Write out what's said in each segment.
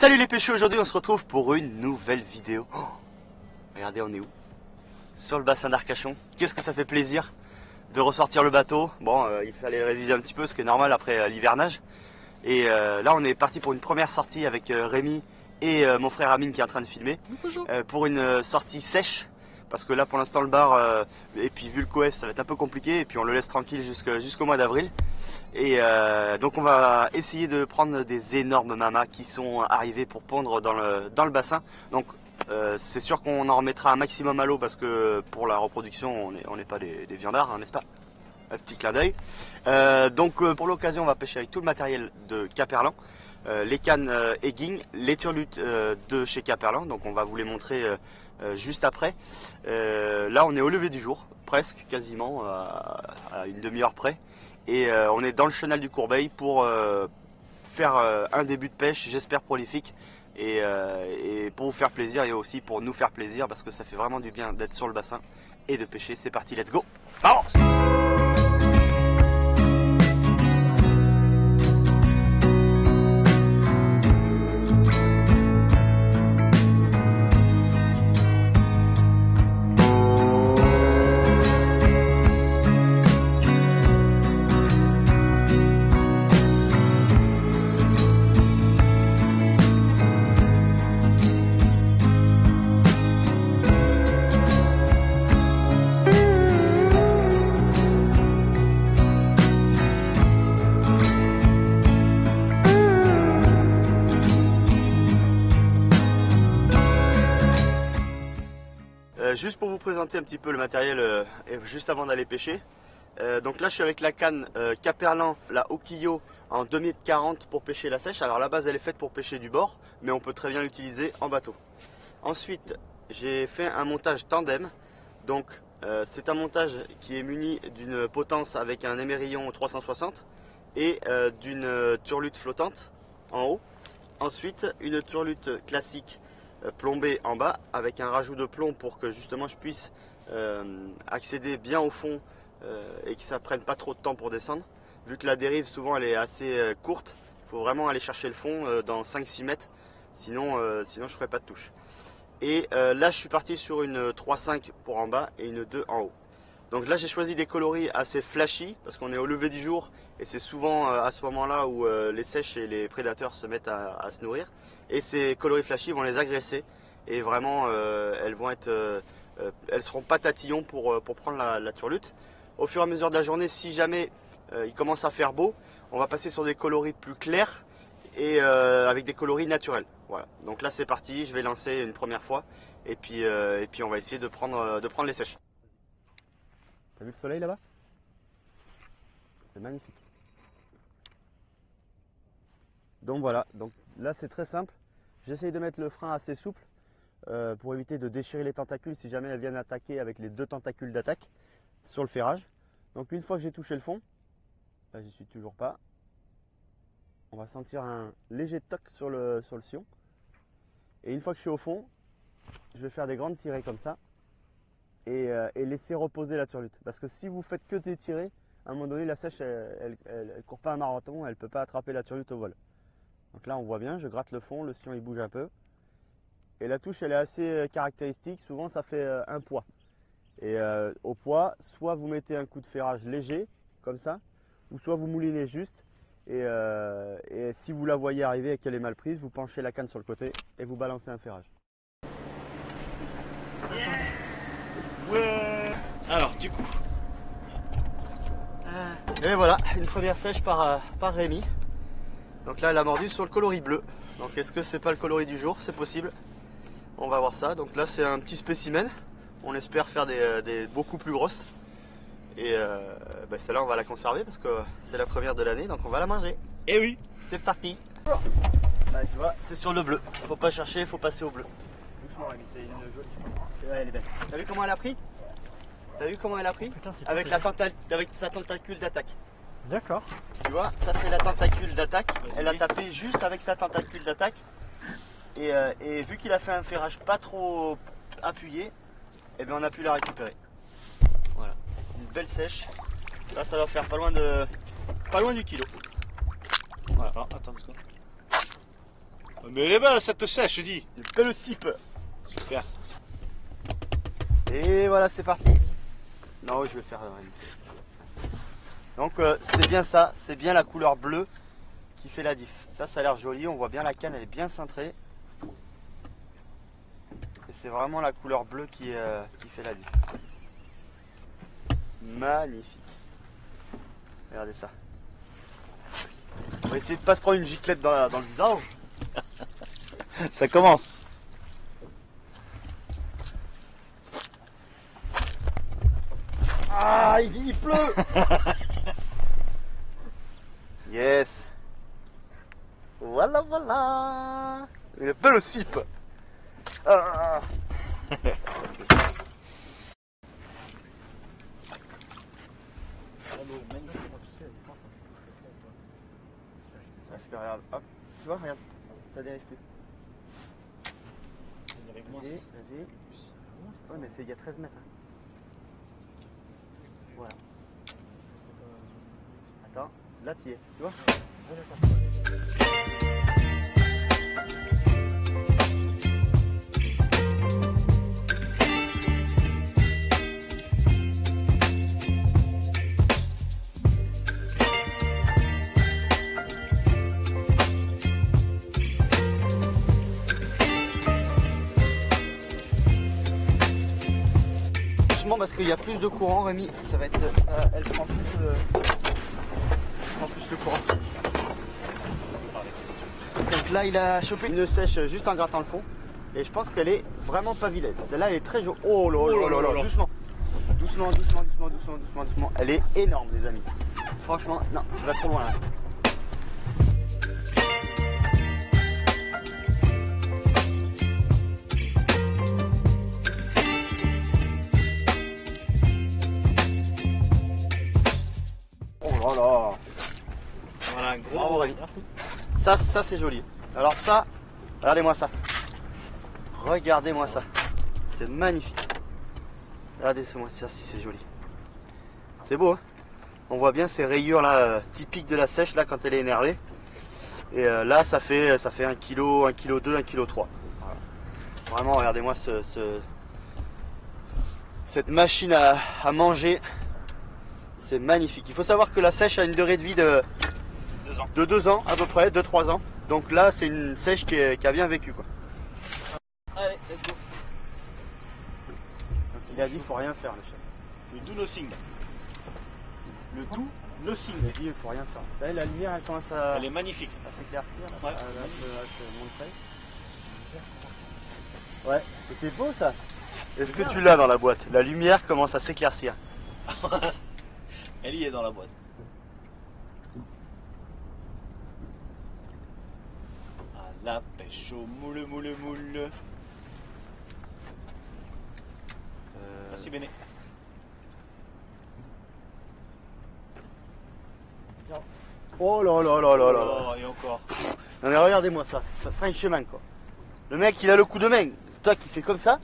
Salut les pêcheurs, aujourd'hui on se retrouve pour une nouvelle vidéo. Oh, regardez, on est où? Sur le bassin d'Arcachon. Qu'est-ce que ça fait plaisir de ressortir le bateau. Bon, il fallait réviser un petit peu, ce qui est normal après l'hivernage. Et là on est parti pour une première sortie avec Rémi et mon frère Amine qui est en train de filmer. Pour une sortie sèche. Parce que là pour l'instant le bar, et puis vu le coef, ça va être un peu compliqué. Et puis on le laisse tranquille jusqu'au mois d'avril. Et donc on va essayer de prendre des énormes mamas qui sont arrivés pour pondre dans le bassin. Donc c'est sûr qu'on en remettra un maximum à l'eau parce que pour la reproduction on n'est pas des viandards, hein, n'est-ce pas? Un petit clin d'œil. Donc pour l'occasion on va pêcher avec tout le matériel de Caperlan. Les cannes Egging, les turlutes de chez Caperlan, donc on va vous les montrer juste après. Là on est au lever du jour, presque, quasiment à une demi-heure près. Et on est dans le chenal du Courbeil pour faire un début de pêche, j'espère prolifique, et pour vous faire plaisir et aussi pour nous faire plaisir parce que ça fait vraiment du bien d'être sur le bassin et de pêcher. C'est parti, let's go! Avance! Juste pour vous présenter un petit peu le matériel juste avant d'aller pêcher. Donc là je suis avec la canne Caperlan, la Okio en 2,40 m pour pêcher la sèche. Alors la base elle est faite pour pêcher du bord, mais on peut très bien l'utiliser en bateau. Ensuite j'ai fait un montage tandem. Donc c'est un montage qui est muni d'une potence avec un émerillon 360 et d'une turlute flottante en haut. Ensuite une turlute classique plombé en bas avec un rajout de plomb pour que justement je puisse accéder bien au fond et que ça prenne pas trop de temps pour descendre. Vu que la dérive souvent elle est assez courte, il faut vraiment aller chercher le fond dans 5-6 mètres, sinon je ferai pas de touche. Et là je suis parti sur une 3,5 pour en bas et une 2 en haut. Donc là j'ai choisi des coloris assez flashy parce qu'on est au lever du jour et c'est souvent à ce moment là où les sèches et les prédateurs se mettent à se nourrir. Et ces coloris flashy vont les agresser et vraiment elles seront pas tatillons pour prendre la turlute. Au fur et à mesure de la journée, si jamais il commence à faire beau, on va passer sur des coloris plus clairs et avec des coloris naturels. Voilà. Donc là c'est parti, je vais lancer une première fois et puis on va essayer de prendre les sèches. T'as vu le soleil là-bas? C'est magnifique. Donc voilà, donc là c'est très simple. J'essaye de mettre le frein assez souple pour éviter de déchirer les tentacules si jamais elles viennent attaquer avec les deux tentacules d'attaque sur le ferrage. Donc une fois que j'ai touché le fond, là j'y suis toujours pas, on va sentir un léger toc sur le sillon. Et une fois que je suis au fond, je vais faire des grandes tirées comme ça. Et laisser reposer la turlute. Parce que si vous faites que des tirées, à un moment donné la sèche elle court pas un marathon, elle ne peut pas attraper la turlute au vol. Donc là on voit bien, je gratte le fond, le sillon il bouge un peu. Et la touche elle est assez caractéristique, souvent ça fait un poids. Et au poids, soit vous mettez un coup de ferrage léger, comme ça, ou soit vous moulinez juste. Et si vous la voyez arriver et qu'elle est mal prise, vous penchez la canne sur le côté et vous balancez un ferrage. Alors du coup, et voilà, une première sèche par Rémi. Donc là elle a mordu sur le coloris bleu. Donc est-ce que c'est pas le coloris du jour? C'est possible. On va voir ça. Donc là c'est un petit spécimen. On espère faire des beaucoup plus grosses. Et celle-là on va la conserver parce que c'est la première de l'année. Donc on va la manger. Et oui, c'est parti. Là, tu vois, c'est sur le bleu. Faut pas chercher, faut passer au bleu. Doucement Rémi, c'est une jolie. Ouais, elle est belle. T'as vu comment elle a pris? T'as vu comment elle a pris? Putain, avec sa tentacule d'attaque. D'accord. Tu vois, ça c'est la tentacule d'attaque. Elle a tapé juste avec sa tentacule d'attaque. Et vu qu'il a fait un ferrage pas trop appuyé, eh bien on a pu la récupérer. Voilà, une belle sèche. Là ça doit faire pas loin du kilo. Voilà. Ah, attends, Mais elle est belle cette sèche, je dis. Le pelocipe. Super. Et voilà, c'est parti. Non, je vais faire donc c'est bien ça, c'est bien la couleur bleue qui fait la diff. Ça a l'air joli, on voit bien la canne, elle est bien cintrée. Et c'est vraiment la couleur bleue qui fait la diff. Magnifique. Regardez ça. On va essayer de pas se prendre une giclette dans le visage. Ça commence. Ah, il pleut. Yes. Voilà, voilà. Le pelocipe. Ah. Parce que regarde, hop, tu vois, regarde, ça dérive plus. Vas-y, vas-y. Ouais, mais il y a 13 mètres. Hein. Voilà. Attends, là tu y es, tu vois. Parce qu'il y a plus de courant, Rémi, ça va être, elle prend plus le courant. Donc là il a chopé une sèche juste en grattant le fond et je pense qu'elle est vraiment pas vilaine. Celle-là elle est très jolie. Oh là là, doucement. Doucement. Elle est énorme les amis. Franchement, non, tu vas trop loin là. Voilà, un gros. Bravo, Rémi. Ça c'est joli. Alors ça, regardez-moi ça. Regardez-moi ça. C'est magnifique. Regardez-moi ça si c'est joli. C'est beau, hein. On voit bien ces rayures là typiques de la sèche là quand elle est énervée. Et là ça fait 1 kg, 1 kg 2, 1 kg 3. Voilà. Vraiment regardez-moi cette machine à manger. C'est magnifique. Il faut savoir que la sèche a une durée de vie de 2 ans à peu près, 2-3 ans. Donc là c'est une sèche qui a bien vécu quoi. Allez, let's go. Donc, il a dit qu'il faut rien faire le chef. Le do nothing. Le tout nothing. Il a dit qu'il faut rien faire. Vous savez, la lumière elle commence à Elle est magnifique. s'éclaircir, Ouais. à se montrer. Ouais, c'était beau ça. Est-ce que tu l'as dans la boîte? La lumière commence à s'éclaircir. Elle y est dans la boîte. À la pêche au moule. Merci Béné. Oh là. Oh, et encore. Non mais regardez-moi ça, ça fait un chemin quoi. Le mec il a le coup de main, toi qui fait comme ça,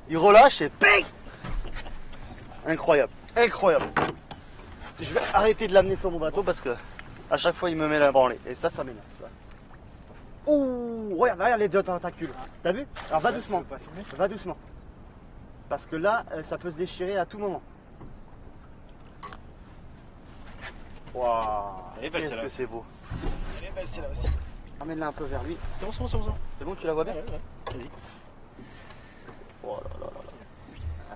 il relâche et ping. Incroyable. Je vais arrêter de l'amener sur mon bateau parce que à chaque fois il me met la branlée et ça m'énerve. Ouh, regarde les deux tentacules. T'as vu? Alors va doucement. Parce que là, ça peut se déchirer à tout moment. Waouh, qu'est-ce que c'est beau. Elle est belle celle-là aussi. Ramène-la un peu vers lui. C'est bon. C'est bon, tu la vois bien? Ouais. Vas-y. Oh là.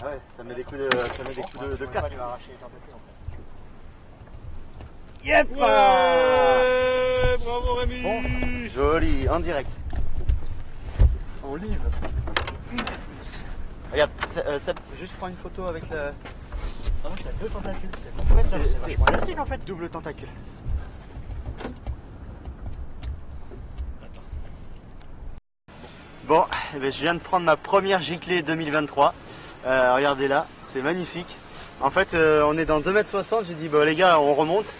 Ah ouais, ça met des coups de casque. Yep! Ouais, bravo Rémi. Bon, joli, en direct. En live. Regarde, Seb, juste prends une photo avec le... Ah non, il a 2 tentacules. Ouais, c'est vachement élastique en fait. Double tentacule. Bon, eh ben, je viens de prendre ma première giclée 2023. Regardez là, c'est magnifique. En fait, on est dans 2,60 m. J'ai dit, bon les gars, on remonte.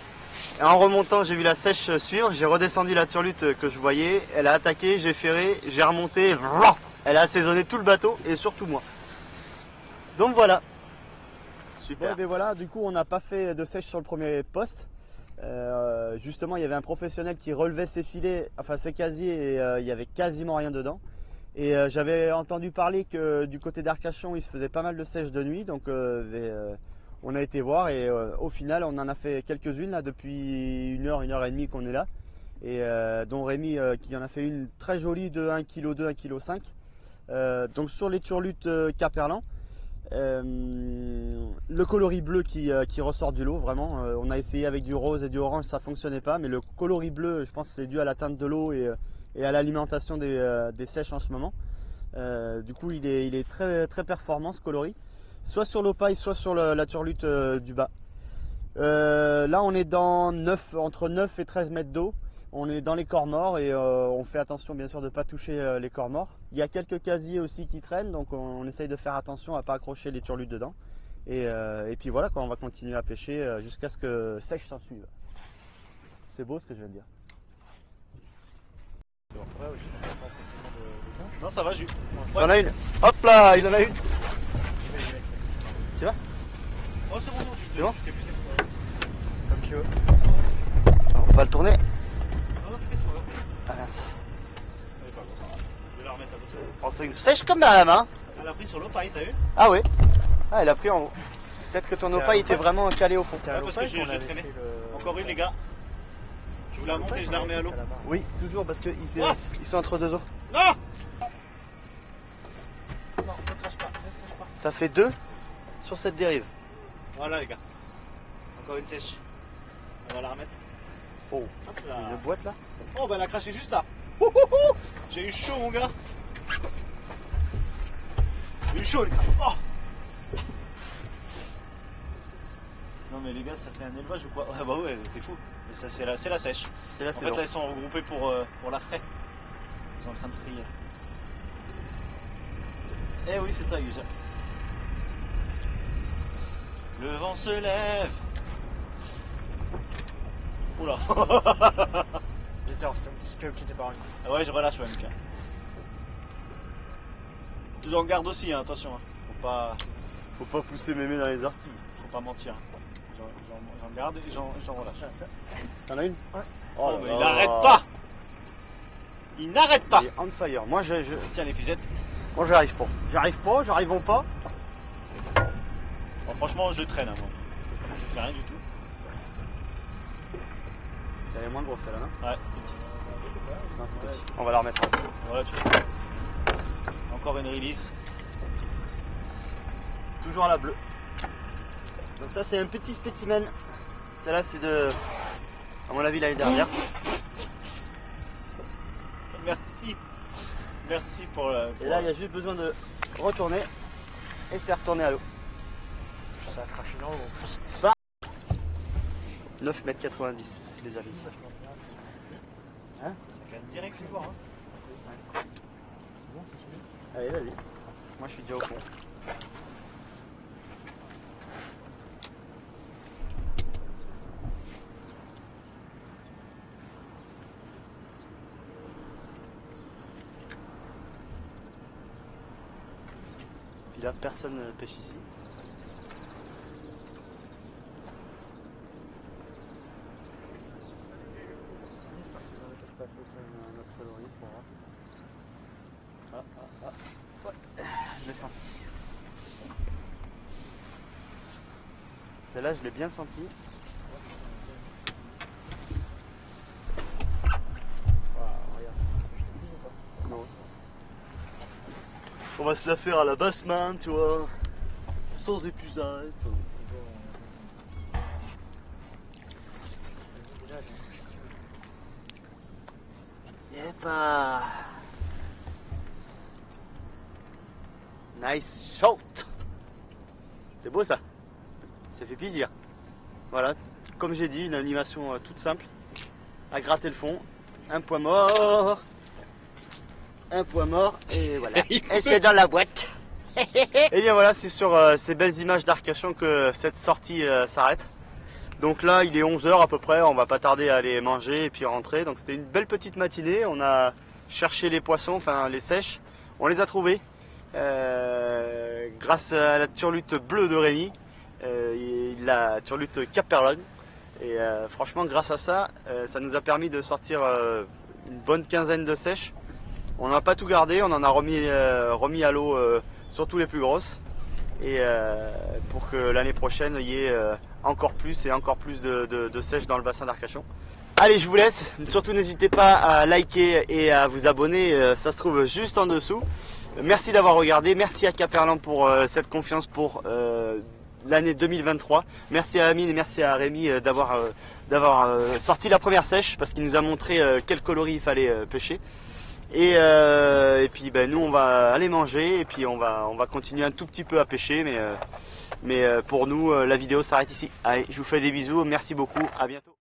Et en remontant, j'ai vu la sèche suivre. J'ai redescendu la turlute que je voyais. Elle a attaqué, j'ai ferré, j'ai remonté. Elle a assaisonné tout le bateau et surtout moi. Donc voilà. Super. Bon, ben voilà, du coup, on n'a pas fait de sèche sur le premier poste. Justement, il y avait un professionnel qui relevait ses filets, enfin ses casiers, et il y avait quasiment rien dedans. Et j'avais entendu parler que du côté d'Arcachon, il se faisait pas mal de sèche de nuit, donc on a été voir et au final, on en a fait quelques-unes là depuis 1 heure et demie qu'on est là, et dont Rémi qui en a fait une très jolie de 1,2 kg, 1,5 kg. Donc sur les turlutes Caperlan. Le coloris bleu qui ressort du lot, vraiment. On a essayé avec du rose et du orange, ça fonctionnait pas, mais le coloris bleu, je pense que c'est dû à la teinte de l'eau et à l'alimentation des sèches en ce moment. Du coup, il est très, très performant ce coloris, soit sur l'eau paille, soit sur la turlute du bas. Là, on est dans entre 9 et 13 mètres d'eau. On est dans les corps morts et on fait attention bien sûr de ne pas toucher les corps morts. Il y a quelques casiers aussi qui traînent, donc on essaye de faire attention à ne pas accrocher les turlutes dedans. Et puis voilà, quoi, on va continuer à pêcher jusqu'à ce que sèche s'en suive. C'est beau ce que je viens de dire. Non, ça va, Jules. Il en a une. Hop là, il en a une. Tu vas? Oh, c'est bon, C'est bon? Comme tu veux. On va le tourner. Non, t'inquiète, c'est pas grave. Ah, mince. Elle est pas grosse. Je vais la remettre à bosser. Oh, c'est une sèche comme la main. Elle a pris sur l'eau, pareil, t'as vu? Ah oui. Ah, elle a pris en haut. Peut-être que ton opaille était vraiment calé au fond. Ouais, parce que j'ai traîné. Encore une, les gars. Je vous la monte et je la remets à l'eau. Oui, toujours parce qu'ils sont entre deux ours. Non! Non, ne crache pas, ne crache pas. Ça fait 2 sur cette dérive. Voilà, les gars. Encore une sèche. On va la remettre. Oh, Hop là. une boîte là. Oh, bah elle a craché juste là. J'ai eu chaud, mon gars. J'ai eu chaud, les gars. Oh. Non, mais les gars, ça fait un élevage ou quoi? Ouais, bah ouais, t'es fou. Et ça, c'est la sèche. C'est là, En fait, là, elles sont regroupées pour la fraie. Ils sont en train de frire. Eh oui, c'est ça, Yuja. Le vent se lève. Oula. J'étais c'est un petit peu qui était parlé. Ah ouais, je relâche, ouais, Mika. J'en garde aussi, hein, attention. Hein. Faut pas pousser mémé dans les orties. Faut pas mentir. J'en garde et j'en relâche. T'en as une? Ouais. Oh, là mais là. il n'arrête pas. Il n'arrête pas. Il est on fire. Moi, Tiens, l'épuisette. moi j'arrive pas. J'arrivons pas. Bon, franchement, je traîne, hein, moi. Je fais rien du tout. Elle est moins grosse celle-là, non? Ouais, petite. Non, c'est petit. On va la remettre. Voilà, tu vois. Encore une release. Toujours à la bleue. Donc ça c'est un petit spécimen. Celle-là c'est de, à mon avis, l'année dernière. Merci. Merci pour le. Et là il y a juste besoin de retourner et faire tourner à l'eau. Ça a craché dans l'eau. 9,90 m les amis. Hein? Ça casse direct le voir. Hein. Allez, vas-y. Moi je suis déjà au fond. Puis là personne ne pêche ici. Je l'ai senti. Celle-là, je l'ai bien senti. Non. On va se la faire à la basse main, tu vois. Sans épuisette. Yepa. Nice shot. C'est beau ça. Ça fait plaisir. Voilà, comme j'ai dit, une animation toute simple. À gratter le fond. Un point mort. Un point mort. Et voilà. Et c'est dans la boîte. Et bien voilà, c'est sur ces belles images d'Arcachon que cette sortie s'arrête. Donc là, il est 11 h à peu près. On va pas tarder à aller manger et puis rentrer. Donc c'était une belle petite matinée. On a cherché les poissons, enfin les sèches. On les a trouvés. Grâce à la turlute bleue de Rémi, la turlute Caperlan. Et franchement, grâce à ça, ça nous a permis de sortir une bonne quinzaine de sèches. On n'a pas tout gardé, on en a remis à l'eau surtout les plus grosses. Et pour que l'année prochaine, il y ait encore plus et encore plus de sèches dans le bassin d'Arcachon. Allez, je vous laisse. Surtout n'hésitez pas à liker et à vous abonner. Ça se trouve juste en dessous. Merci d'avoir regardé. Merci à Caperlan pour cette confiance pour l'année 2023. Merci à Amine et merci à Rémi d'avoir sorti la première sèche parce qu'il nous a montré quel coloris il fallait pêcher. Et puis nous on va aller manger et puis on va continuer un tout petit peu à pêcher, mais pour nous la vidéo s'arrête ici. Allez, je vous fais des bisous, merci beaucoup, à bientôt.